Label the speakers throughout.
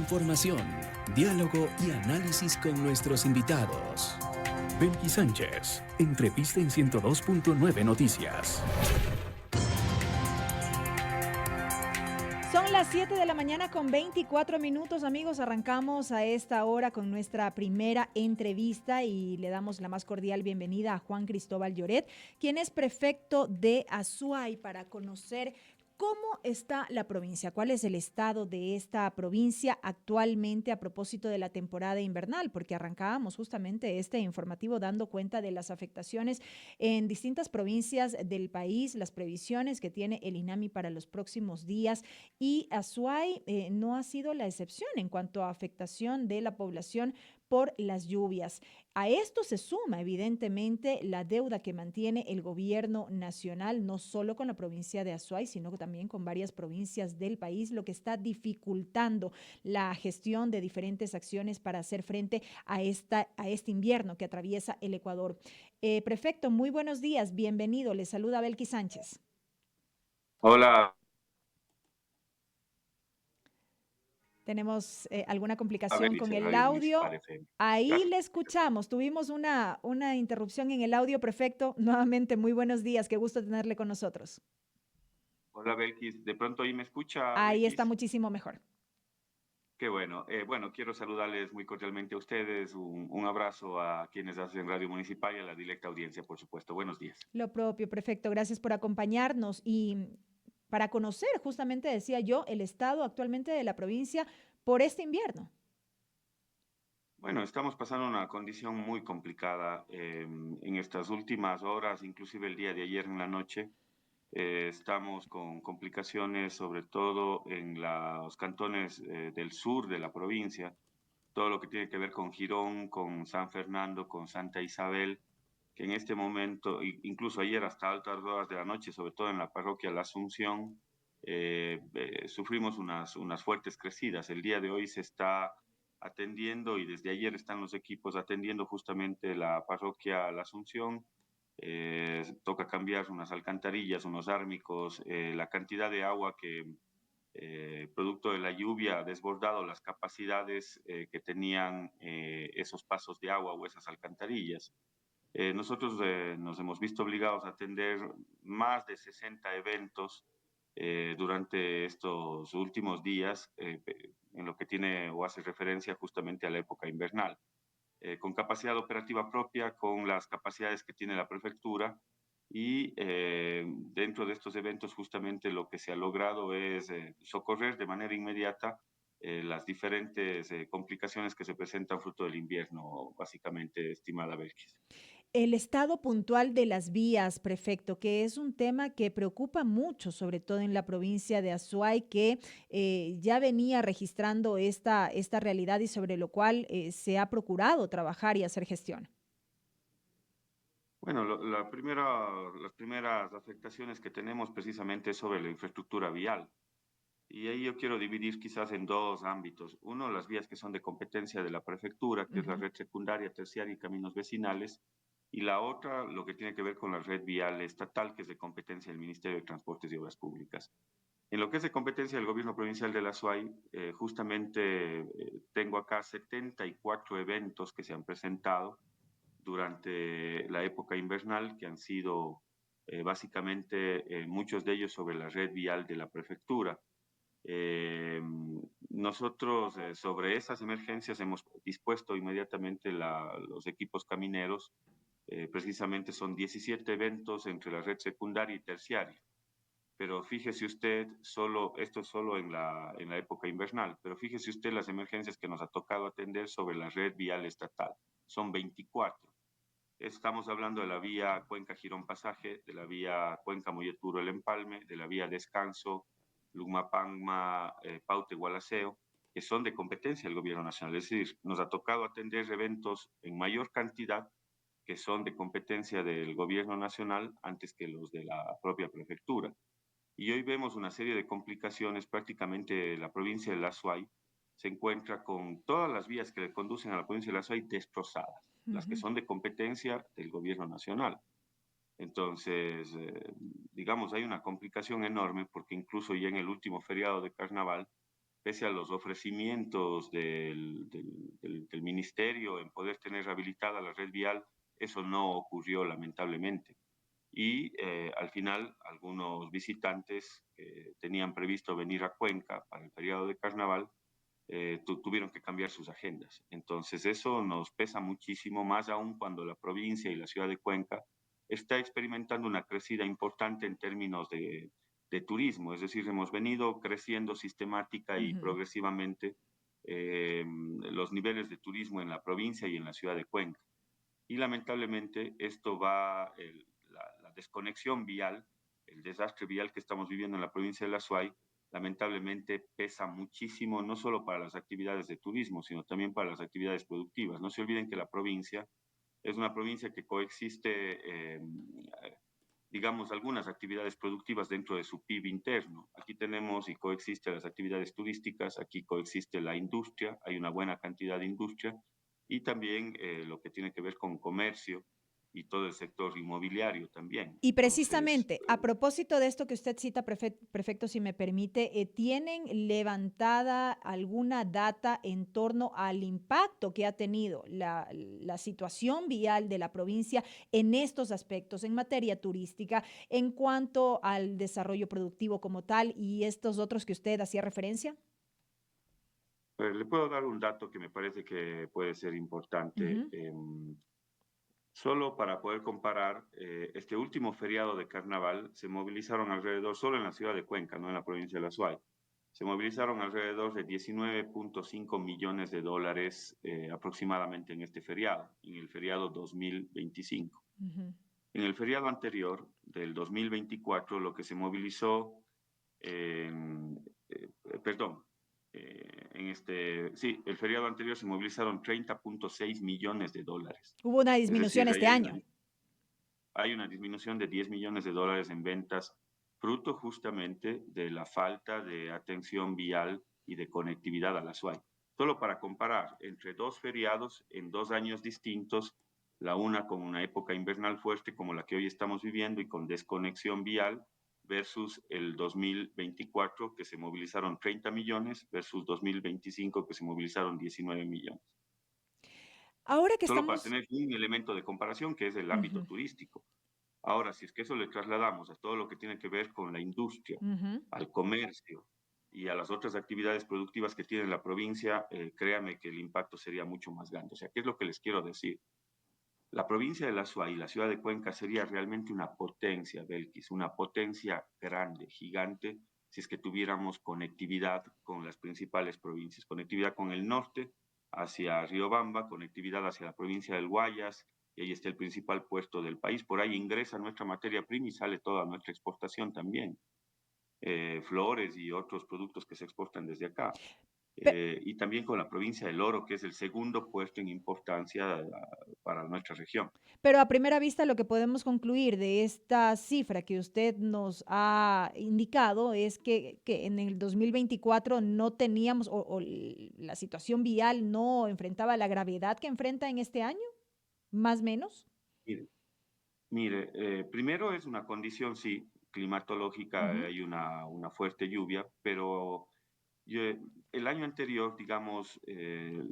Speaker 1: Información, diálogo y análisis con nuestros invitados. Belkis Sánchez, entrevista en 102.9 Noticias.
Speaker 2: Son las 7 de la mañana con 24 minutos, amigos. Arrancamos a esta hora con nuestra primera entrevista y le damos la más cordial bienvenida a Juan Cristóbal Lloret, quien es prefecto de Azuay, para conocer cómo está la provincia, cuál es el estado de esta provincia actualmente a propósito de la temporada invernal, porque arrancábamos justamente este informativo dando cuenta de las afectaciones en distintas provincias del país, las previsiones que tiene el INAMI para los próximos días, y Azuay no ha sido la excepción en cuanto a afectación de la población por las lluvias. A esto se suma, evidentemente, la deuda que mantiene el gobierno nacional, no solo con la provincia de Azuay, sino también con varias provincias del país, lo que está dificultando la gestión de diferentes acciones para hacer frente a este invierno que atraviesa el Ecuador. Prefecto, muy buenos días, bienvenido. Le saluda Belkis Sánchez.
Speaker 3: Hola.
Speaker 2: Tenemos alguna
Speaker 3: A ver,
Speaker 2: complicación con
Speaker 3: dice
Speaker 2: el
Speaker 3: Radio
Speaker 2: audio.
Speaker 3: Municipal FM.
Speaker 2: Ahí
Speaker 3: Gracias.
Speaker 2: le escuchamos. Tuvimos una interrupción en el audio, prefecto. Nuevamente, muy buenos días. Qué gusto tenerle con nosotros.
Speaker 3: Hola, Belkis. ¿De pronto ahí me escucha,
Speaker 2: Ahí está
Speaker 3: Belkis?
Speaker 2: muchísimo mejor.
Speaker 3: Qué bueno. Bueno, quiero saludarles muy cordialmente a ustedes. Un abrazo a quienes hacen Radio Municipal y a la directa audiencia, por supuesto. Buenos días.
Speaker 2: Lo propio, prefecto. Gracias por acompañarnos y para conocer, justamente decía yo, el estado actualmente de la provincia por este invierno.
Speaker 3: Bueno, estamos pasando una condición muy complicada en estas últimas horas, inclusive el día de ayer en la noche. Estamos con complicaciones, sobre todo en los cantones del sur de la provincia, todo lo que tiene que ver con Girón, con San Fernando, con Santa Isabel, que en este momento, incluso ayer hasta altas horas de la noche, sobre todo en la parroquia La Asunción, sufrimos unas fuertes crecidas. El día de hoy se está atendiendo y desde ayer están los equipos atendiendo justamente la parroquia La Asunción. Toca cambiar unas alcantarillas, unos ármicos, la cantidad de agua que producto de la lluvia ha desbordado las capacidades que tenían esos pasos de agua o esas alcantarillas. Nosotros nos hemos visto obligados a atender más de 60 eventos durante estos últimos días, en lo que tiene o hace referencia justamente a la época invernal, con capacidad operativa propia, con las capacidades que tiene la prefectura. Y dentro de estos eventos justamente lo que se ha logrado es socorrer de manera inmediata las diferentes complicaciones que se presentan fruto del invierno, básicamente, estimada Belkis.
Speaker 2: El estado puntual de las vías, prefecto, que es un tema que preocupa mucho, sobre todo en la provincia de Azuay, que ya venía registrando esta realidad y sobre lo cual se ha procurado trabajar y hacer gestión.
Speaker 3: Bueno, las primeras afectaciones que tenemos precisamente es sobre la infraestructura vial. Y ahí yo quiero dividir quizás en dos ámbitos. Uno, las vías que son de competencia de la prefectura, que es la red secundaria, terciaria y caminos vecinales. Y la otra, lo que tiene que ver con la red vial estatal, que es de competencia del Ministerio de Transportes y Obras Públicas. En lo que es de competencia del gobierno provincial de la SUAY, justamente tengo acá 74 eventos que se han presentado durante la época invernal, que han sido básicamente muchos de ellos sobre la red vial de la prefectura. Eh, Nosotros sobre esas emergencias hemos dispuesto inmediatamente los equipos camineros. Precisamente son 17 eventos entre la red secundaria y terciaria. Pero fíjese usted, esto es solo en la época invernal, pero fíjese usted las emergencias que nos ha tocado atender sobre la red vial estatal. Son 24. Estamos hablando de la vía Cuenca-Girón Pasaje, de la vía Cuenca-Molleturo-El Empalme, de la vía Descanso, Lumapangma, Paute-Gualaceo, que son de competencia del gobierno nacional. Es decir, nos ha tocado atender eventos en mayor cantidad que son de competencia del gobierno nacional antes que los de la propia prefectura. Y hoy vemos una serie de complicaciones. Prácticamente la provincia de La Suay se encuentra con todas las vías que le conducen a la provincia de La Suay destrozadas, las que son de competencia del gobierno nacional. Entonces, digamos, hay una complicación enorme porque incluso ya en el último feriado de carnaval pese a los ofrecimientos del ministerio en poder tener rehabilitada la red vial, eso no ocurrió lamentablemente. Y al final algunos visitantes que tenían previsto venir a Cuenca para el periodo de carnaval tuvieron que cambiar sus agendas. Entonces eso nos pesa muchísimo, más aún cuando la provincia y la ciudad de Cuenca está experimentando una crecida importante en términos de turismo. Es decir, hemos venido creciendo sistemática y
Speaker 2: Ujú.
Speaker 3: progresivamente los niveles de turismo en la provincia y en la ciudad de Cuenca. Y lamentablemente esto la desconexión vial, el desastre vial que estamos viviendo en la provincia de La Suay, lamentablemente pesa muchísimo, no solo para las actividades de turismo, sino también para las actividades productivas. No se olviden que la provincia es una provincia que coexiste, digamos, algunas actividades productivas dentro de su PIB interno. Aquí tenemos y coexiste las actividades turísticas, aquí coexiste la industria, hay una buena cantidad de industria, y también lo que tiene que ver con comercio y todo el sector inmobiliario también.
Speaker 2: Y
Speaker 3: Entonces,
Speaker 2: precisamente, a propósito de esto que usted cita, prefecto, si me permite, ¿tienen levantada alguna data en torno al impacto que ha tenido la situación vial de la provincia en estos aspectos, en materia turística, en cuanto al desarrollo productivo como tal y estos otros que usted hacía referencia?
Speaker 3: le puedo dar un dato que me parece que puede ser importante.
Speaker 2: Ujú.
Speaker 3: Solo para poder comparar, este último feriado de carnaval se movilizaron alrededor, solo en la ciudad de Cuenca, no en la provincia de La Suay, se movilizaron alrededor de 19.5 millones de dólares aproximadamente en este feriado, en el feriado 2025.
Speaker 2: Ujú.
Speaker 3: En el feriado anterior, del 2024, lo que se movilizó, eh, perdón, sí, el feriado anterior se movilizaron 30.6 millones de dólares.
Speaker 2: Hubo una
Speaker 3: Es
Speaker 2: disminución
Speaker 3: decir,
Speaker 2: este
Speaker 3: ahí
Speaker 2: año.
Speaker 3: hay una disminución de 10 millones de dólares en ventas, fruto justamente de la falta de atención vial y de conectividad a la SUAY. Solo para comparar, entre dos feriados en 2 años distintos, la una con una época invernal fuerte como la que hoy estamos viviendo y con desconexión vial, versus el 2024 que se movilizaron 30 millones, versus 2025 que se movilizaron 19 millones.
Speaker 2: Ahora que
Speaker 3: Solo para
Speaker 2: estamos...
Speaker 3: tener un elemento de comparación que es el ámbito
Speaker 2: Ujú,
Speaker 3: turístico. Ahora, si es que eso le trasladamos a todo lo que tiene que ver con la industria,
Speaker 2: ujú.
Speaker 3: al comercio y a las otras actividades productivas que tiene la provincia, créame que el impacto sería mucho más grande. O sea, ¿qué es lo que les quiero decir? La provincia de La Suay, la ciudad de Cuenca, sería realmente una potencia, Belkis, una potencia grande, gigante, si es que tuviéramos conectividad con las principales provincias, conectividad con el norte hacia Riobamba, conectividad hacia la provincia del Guayas, y ahí está el principal puerto del país. Por ahí ingresa nuestra materia prima y sale toda nuestra exportación también, flores y otros productos que se exportan desde acá.
Speaker 2: Pe-
Speaker 3: Y también con la provincia del Oro, que es el segundo puesto en importancia para nuestra región.
Speaker 2: Pero a primera vista lo que podemos concluir de esta cifra que usted nos ha indicado es que en el 2024 no teníamos la situación vial no enfrentaba la gravedad que enfrenta en este año, más o menos.
Speaker 3: Mire, primero es una condición, sí, climatológica,
Speaker 2: Ujú.
Speaker 3: hay una fuerte lluvia, pero yo, el año anterior, digamos,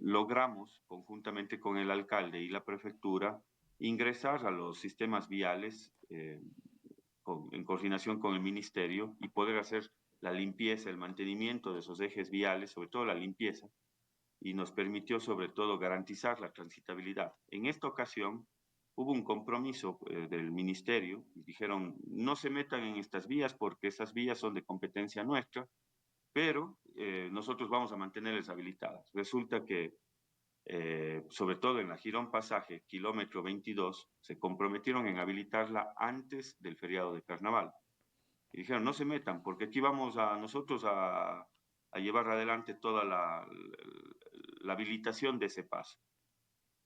Speaker 3: logramos, conjuntamente con el alcalde y la prefectura, ingresar a los sistemas viales en coordinación con el ministerio y poder hacer la limpieza, el mantenimiento de esos ejes viales, sobre todo la limpieza, y nos permitió sobre todo garantizar la transitabilidad. En esta ocasión hubo un compromiso del ministerio y dijeron no se metan en estas vías porque esas vías son de competencia nuestra, pero nosotros vamos a mantenerlas habilitadas. Resulta que sobre todo en la Girón Pasaje, kilómetro 22, se comprometieron en habilitarla antes del feriado de carnaval. Y dijeron, no se metan, porque aquí vamos a nosotros a llevar adelante toda la habilitación de ese paso.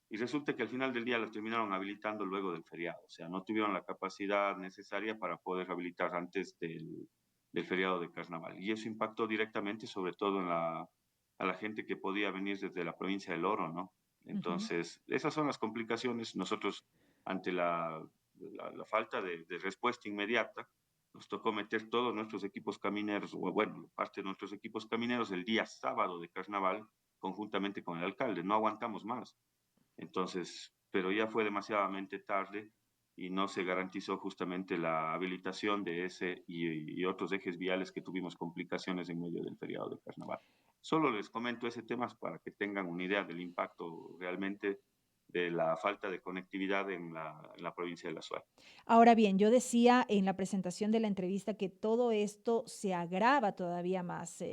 Speaker 3: Y resulta que al final del día lo terminaron habilitando luego del feriado, o sea, no tuvieron la capacidad necesaria para poder habilitar antes del feriado de carnaval. Y eso impactó directamente, sobre todo a la gente que podía venir desde la provincia del Oro, ¿no?
Speaker 2: Ujú.
Speaker 3: Entonces, esas son las complicaciones. Nosotros, ante la falta de respuesta inmediata, Nos tocó meter todos nuestros equipos camineros, o bueno, parte de nuestros equipos camineros el día sábado de carnaval, conjuntamente con el alcalde. No aguantamos más. Entonces, pero ya fue demasiadamente tarde y no se garantizó justamente la habilitación de ese y otros ejes viales que tuvimos complicaciones en medio del feriado de carnaval. Solo les comento ese tema para que tengan una idea del impacto realmente de la falta de conectividad en la provincia de La Suárez.
Speaker 2: Ahora bien, yo decía en la presentación de la entrevista que todo esto se agrava todavía más.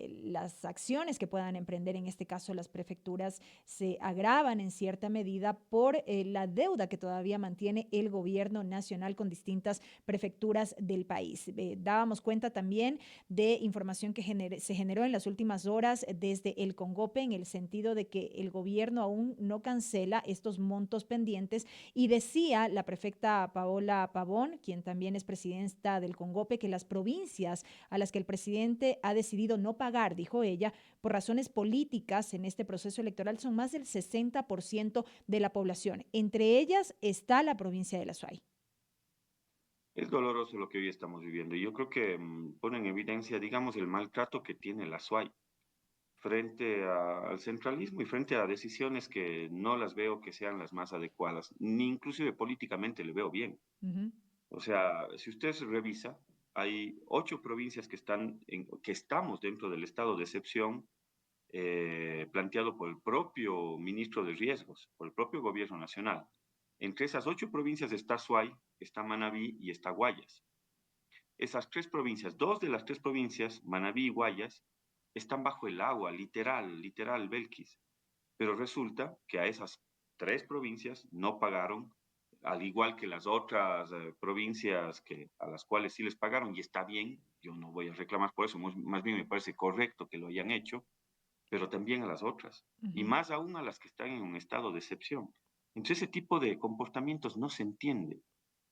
Speaker 2: Las acciones que puedan emprender, en este caso las prefecturas, se agravan en cierta medida por la deuda que todavía mantiene el gobierno nacional con distintas prefecturas del país. Dábamos cuenta también de información que se generó en las últimas horas desde el Congope, en el sentido de que el gobierno aún no cancela estos montos pendientes, y decía la prefecta Paola Pavón, quien también es presidenta del Congope, que las provincias a las que el presidente ha decidido no pagar, dijo ella, por razones políticas en este proceso electoral son más del 60% de la población. Entre ellas está la provincia de La Suay.
Speaker 3: Es doloroso lo que hoy estamos viviendo y yo creo que pone en evidencia, digamos, el maltrato que tiene la SUAY frente al centralismo y frente a decisiones que no las veo que sean las más adecuadas, ni inclusive políticamente le veo bien.
Speaker 2: Uh -huh.
Speaker 3: O sea, si usted se revisa, hay 8 provincias que estamos dentro del estado de excepción planteado por el propio ministro de Riesgos, por el propio gobierno nacional. Entre esas 8 provincias está Suay, está Manabí y está Guayas. Esas 3 provincias, 2 de las 3 provincias, Manabí y Guayas, están bajo el agua, literal, Belkis. Pero resulta que a esas 3 provincias no pagaron, al igual que las otras provincias a las cuales sí les pagaron, y está bien, yo no voy a reclamar por eso, más bien me parece correcto que lo hayan hecho, pero también a las otras, y más aún a las que están en un estado de excepción. Entonces ese tipo de comportamientos no se entiende,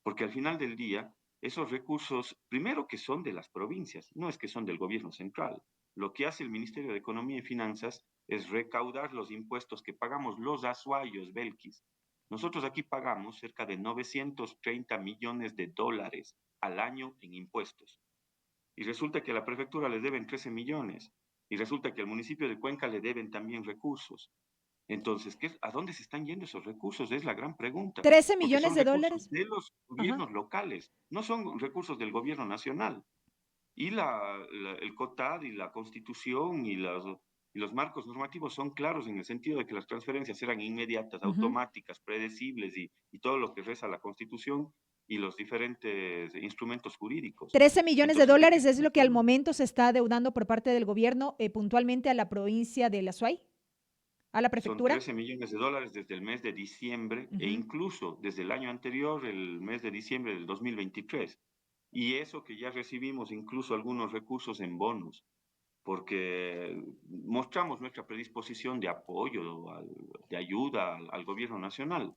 Speaker 3: porque al final del día, esos recursos, primero que son de las provincias, no es que son del gobierno central. Lo que hace el Ministerio de Economía y Finanzas es recaudar los impuestos que pagamos los azuayos, Belkis. Nosotros aquí pagamos cerca de 930 millones de dólares al año en impuestos. Y resulta que a la prefectura le deben 13 millones. Y resulta que al municipio de Cuenca le deben también recursos. Entonces, ¿a dónde se están yendo esos recursos? Es la gran pregunta.
Speaker 2: 13
Speaker 3: Porque
Speaker 2: millones
Speaker 3: son
Speaker 2: de
Speaker 3: recursos
Speaker 2: dólares.
Speaker 3: de los
Speaker 2: Ajá.
Speaker 3: gobiernos locales, no son recursos del gobierno nacional. Y el COTAD y la Constitución y los marcos normativos son claros en el sentido de que las transferencias eran inmediatas, automáticas, predecibles y todo lo que reza la Constitución y los diferentes instrumentos jurídicos.
Speaker 2: 13 millones de
Speaker 3: Entonces, ¿de qué
Speaker 2: dólares es
Speaker 3: estamos
Speaker 2: lo que al
Speaker 3: hablando?
Speaker 2: momento se está adeudando por parte del gobierno puntualmente a la provincia de La Suay, a la
Speaker 3: Son
Speaker 2: prefectura.
Speaker 3: 13 millones de dólares desde el mes de diciembre e incluso desde el año anterior, el mes de diciembre del 2023. Y eso que ya recibimos incluso algunos recursos en bonos, porque mostramos nuestra predisposición de apoyo, de ayuda al gobierno nacional.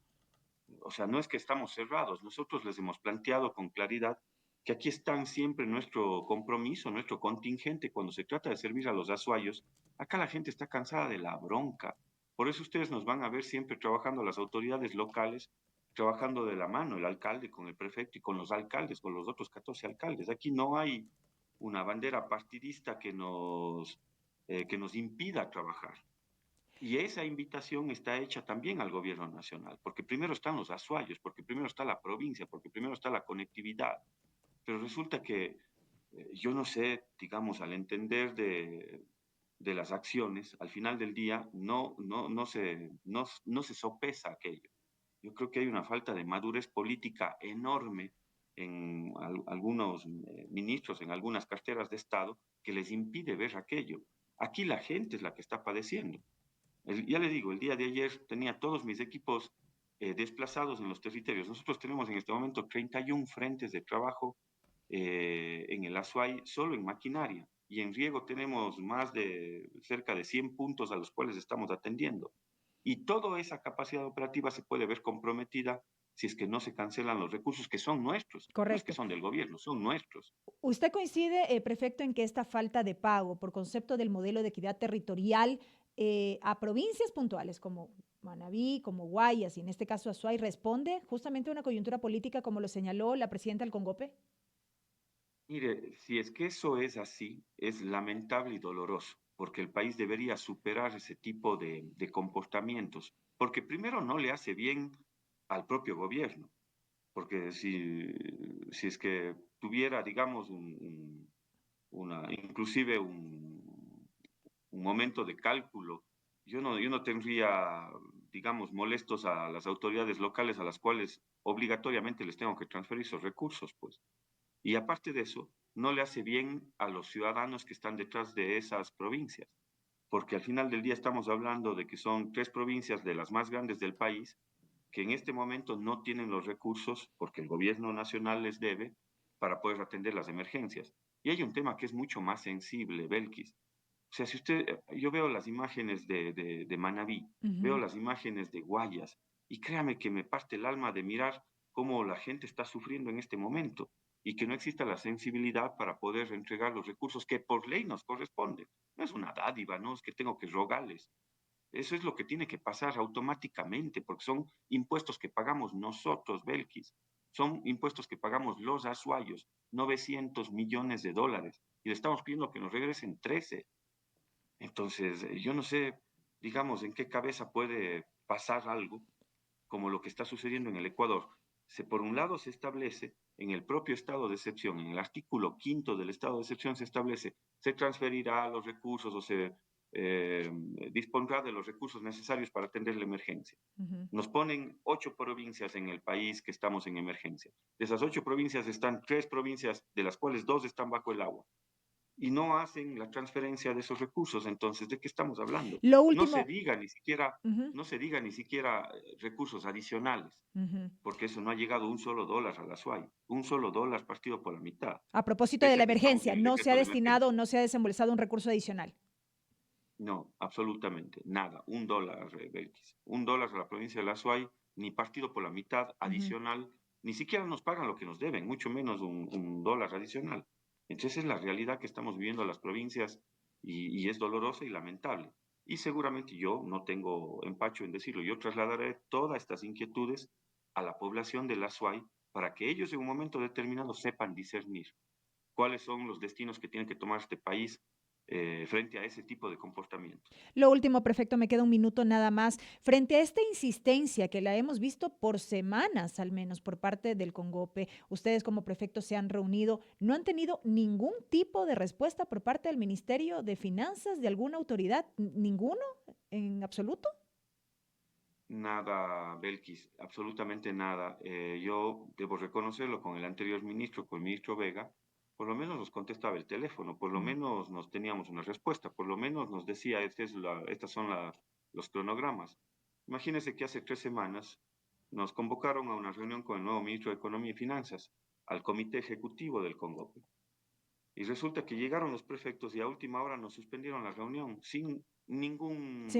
Speaker 3: O sea, no es que estamos cerrados, nosotros les hemos planteado con claridad que aquí están siempre nuestro compromiso, nuestro contingente cuando se trata de servir a los azuayos. Acá la gente está cansada de la bronca. Por eso ustedes nos van a ver siempre trabajando las autoridades locales, trabajando de la mano, el alcalde con el prefecto y con los alcaldes, con los otros 14 alcaldes. Aquí no hay una bandera partidista que nos impida trabajar. Y esa invitación está hecha también al gobierno nacional, porque primero están los azuayos, porque primero está la provincia, porque primero está la conectividad. Pero resulta que yo no sé, digamos, al entender de las acciones, al final del día no se sopesa aquello. Yo creo que hay una falta de madurez política enorme en algunos ministros, en algunas carteras de Estado, que les impide ver aquello. Aquí la gente es la que está padeciendo. Ya le digo, el día de ayer tenía todos mis equipos desplazados en los territorios. Nosotros tenemos en este momento 31 frentes de trabajo en el Azuay, solo en maquinaria. Y en riego tenemos más de cerca de 100 puntos a los cuales estamos atendiendo. Y toda esa capacidad operativa se puede ver comprometida si es que no se cancelan los recursos que son nuestros. No es que
Speaker 2: Correcto.
Speaker 3: son del gobierno, son nuestros.
Speaker 2: ¿Usted coincide, prefecto, en que esta falta de pago por concepto del modelo de equidad territorial a provincias puntuales como Manabí, como Guayas y en este caso Azuay responde justamente a una coyuntura política como lo señaló la presidenta del Congope?
Speaker 3: Mire, si es que eso es así, es lamentable y doloroso, porque el país debería superar ese tipo de comportamientos, porque primero no le hace bien al propio gobierno, porque si es que tuviera, digamos, inclusive un momento de cálculo, yo no tendría, digamos, molestos a las autoridades locales a las cuales obligatoriamente les tengo que transferir esos recursos, pues. Y aparte de eso, no le hace bien a los ciudadanos que están detrás de esas provincias, porque al final del día estamos hablando de que son 3 provincias de las más grandes del país que en este momento no tienen los recursos, porque el gobierno nacional les debe, para poder atender las emergencias. Y hay un tema que es mucho más sensible, Belkis. O sea, si usted, yo veo las imágenes de Manabí, veo
Speaker 2: Ujú.
Speaker 3: las imágenes de Guayas, y créame que me parte el alma de mirar cómo la gente está sufriendo en este momento y que no exista la sensibilidad para poder entregar los recursos que por ley nos corresponden. No es una dádiva, no es que tengo que rogarles. Eso es lo que tiene que pasar automáticamente, porque son impuestos que pagamos nosotros, Belkis. Son impuestos que pagamos los azuayos, 900 millones de dólares, y le estamos pidiendo que nos regresen 13. Entonces, yo no sé, digamos, en qué cabeza puede pasar algo como lo que está sucediendo en el Ecuador. Por un lado, se establece en el propio estado de excepción, en el artículo 5 del estado de excepción se establece, se transferirá los recursos o se eh, dispondrá de los recursos necesarios para atender la emergencia.
Speaker 2: Ujú.
Speaker 3: Nos ponen 8 provincias en el país que estamos en emergencia. De esas 8 provincias están 3 provincias, de las cuales 2 están bajo el agua y no hacen la transferencia de esos recursos. Entonces, ¿de qué estamos hablando?
Speaker 2: Lo
Speaker 3: No se
Speaker 2: último,
Speaker 3: diga ni siquiera,
Speaker 2: ujú,
Speaker 3: no se diga ni siquiera recursos adicionales,
Speaker 2: ujú.
Speaker 3: porque eso no ha llegado un solo dólar a la SUAY, un solo dólar partido por la mitad,
Speaker 2: A propósito de
Speaker 3: pese
Speaker 2: la
Speaker 3: a que estamos
Speaker 2: emergencia,
Speaker 3: en el
Speaker 2: no se ha
Speaker 3: decreto de
Speaker 2: destinado,
Speaker 3: emergencia.
Speaker 2: no se ha desembolsado un recurso adicional.
Speaker 3: No, absolutamente nada, un dólar, Belkis, un dólar a la provincia de la SUAY, ni partido por la mitad
Speaker 2: Ujú.
Speaker 3: adicional, ni siquiera nos pagan lo que nos deben, mucho menos un dólar adicional. Entonces es la realidad que estamos viviendo las provincias y es dolorosa y lamentable. Y seguramente yo no tengo empacho en decirlo, yo trasladaré todas estas inquietudes a la población de la SUAY para que ellos en un momento determinado sepan discernir cuáles son los destinos que tiene que tomar este país frente a ese tipo de comportamientos.
Speaker 2: Lo último, prefecto, me queda un minuto nada más. Frente a esta insistencia que la hemos visto por semanas, al menos por parte del Congope, ustedes como prefectos se han reunido, ¿no han tenido ningún tipo de respuesta por parte del Ministerio de Finanzas, de alguna autoridad? ¿Ninguno en absoluto?
Speaker 3: Nada, Belkis, absolutamente nada. Yo debo reconocerlo con el anterior ministro, con el ministro Vega, por lo menos nos contestaba el teléfono, por lo
Speaker 2: Mm.
Speaker 3: menos nos teníamos una respuesta, por lo menos nos decía, estas son los cronogramas. Imagínense que hace 3 semanas nos convocaron a una reunión con el nuevo ministro de Economía y Finanzas, al comité ejecutivo del Congope. Y resulta que llegaron los prefectos y a última hora nos suspendieron la reunión
Speaker 2: Sin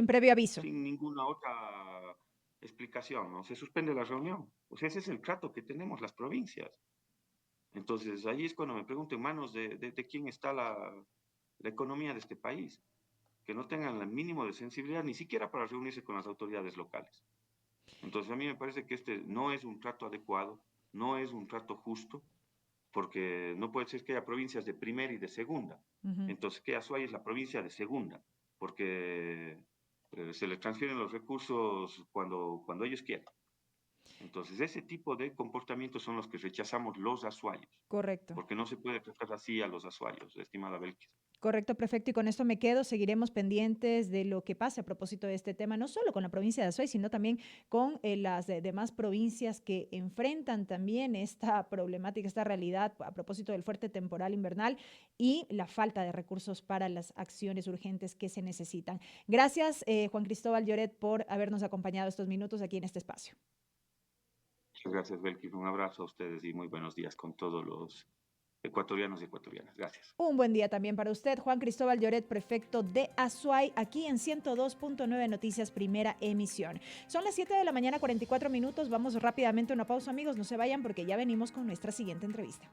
Speaker 2: previo aviso.
Speaker 3: sin ninguna otra explicación, ¿no? Se suspende la reunión. O sea, ese es el trato que tenemos las provincias. Entonces, ahí es cuando me pregunto en manos de quién está la economía de este país, que no tengan el mínimo de sensibilidad ni siquiera para reunirse con las autoridades locales. Entonces, a mí me parece que este no es un trato adecuado, no es un trato justo, porque no puede ser que haya provincias de primera y de segunda.
Speaker 2: Ujú.
Speaker 3: Entonces, que Azuay es la provincia de segunda, porque se les transfieren los recursos cuando ellos quieran. Entonces, ese tipo de comportamientos son los que rechazamos los azuayos,
Speaker 2: Correcto.
Speaker 3: porque no se puede tratar así a los azuayos, estimada Belkis.
Speaker 2: Correcto, perfecto. Y con esto me quedo. Seguiremos pendientes de lo que pase a propósito de este tema, no solo con la provincia de Azuay, sino también con las demás provincias que enfrentan también esta problemática, esta realidad a propósito del fuerte temporal invernal y la falta de recursos para las acciones urgentes que se necesitan. Gracias, Juan Cristóbal Lloret, por habernos acompañado estos minutos aquí en este espacio.
Speaker 3: Muchas gracias, Belkis. Un abrazo a ustedes y muy buenos días con todos los ecuatorianos y ecuatorianas. Gracias.
Speaker 2: Un buen día también para usted, Juan Cristóbal Lloret, prefecto de Azuay, aquí en 102.9 Noticias, primera emisión. Son las 7 de la mañana, 44 minutos. Vamos rápidamente a una pausa, amigos. No se vayan porque ya venimos con nuestra siguiente entrevista.